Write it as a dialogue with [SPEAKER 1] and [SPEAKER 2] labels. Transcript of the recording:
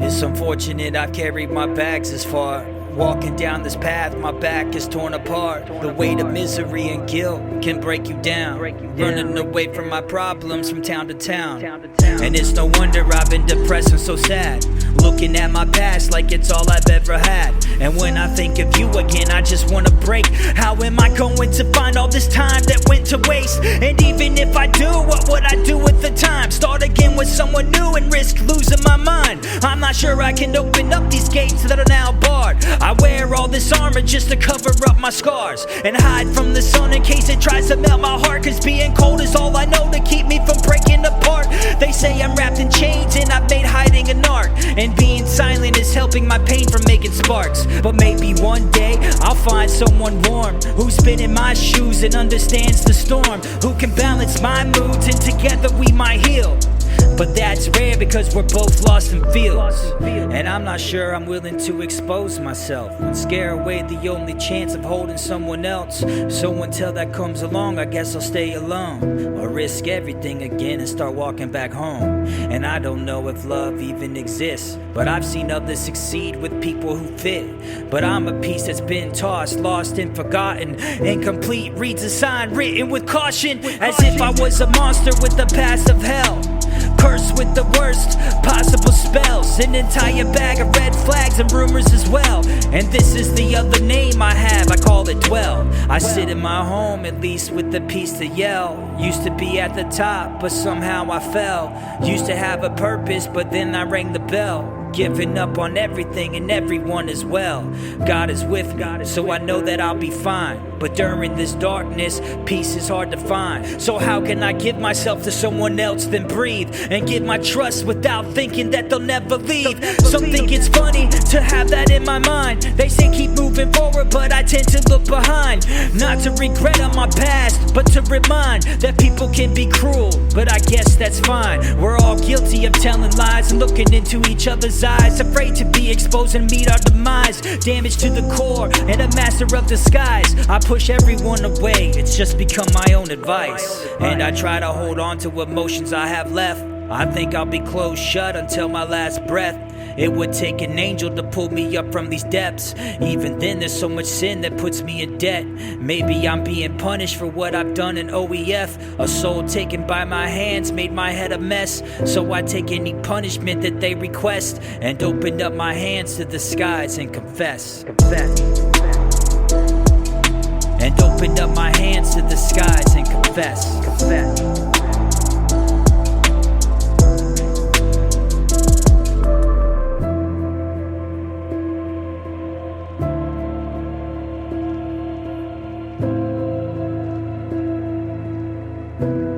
[SPEAKER 1] It's unfortunate I've carried my bags this far. Walking down this path, my back is torn apart. The weight of misery and guilt can break you down. Running away from my problems from town to town. And it's no wonder I've been depressed and so sad. Looking at my past like it's all I've ever had. And when I think of you again, I just wanna break. How am I going to find all this time that went to waste? And even if I do, what would I do with the time? Start again with someone new and risk losing my mind. I'm not sure I can open up these gates that are now barred. I wear all this armor just to cover up my scars and hide from the sun in case it tries to melt my heart. Cause being cold is all I know to keep me from breaking apart. They say I'm wrapped in chains and I've made hiding an art, and being silent is helping my pain from making sparks. But maybe one day I'll find someone warm who's been in my shoes and understands the storm, who can balance my moods and together we might heal. But that's rare because we're both lost in fields. And I'm not sure I'm willing to expose myself and scare away the only chance of holding someone else. So until that comes along, I guess I'll stay alone, or risk everything again and start walking back home. And I don't know if love even exists, but I've seen others succeed with people who fit. But I'm a piece that's been tossed, lost and forgotten. Incomplete reads a sign written with caution, as if I was a monster with a past of hell, cursed with the worst possible spells, an entire bag of red flags and rumors as well. And this is the other name I have, I call it dwell. I sit in my home at least with the peace to yell. Used to be at the top, but somehow I fell. Used to have a purpose, but then I rang the bell. Giving up on everything and everyone as well. God is with me, so I know that I'll be fine. But during this darkness, peace is hard to find. So how can I give myself to someone else, then breathe and give my trust without thinking that they'll never leave? Some think it's funny to have that in my mind. They say keep moving forward, but I tend to look behind. Not to regret on my past, but to remind that people can be cruel, but I guess that's fine. We're all guilty of telling lies and looking into each other's eyes, afraid to be exposed and meet our demise. Damage to the core and a master of disguise. I push everyone away, it's just become my own advice. And I try to hold on to emotions I have left. I think I'll be closed shut until my last breath. It would take an angel to pull me up from these depths. Even then there's so much sin that puts me in debt. Maybe I'm being punished for what I've done in OEF. A soul taken by my hands made my head a mess. So I take any punishment that they request and open up my hands to the skies and confess. And open up my hands to the skies and confess. Thank you.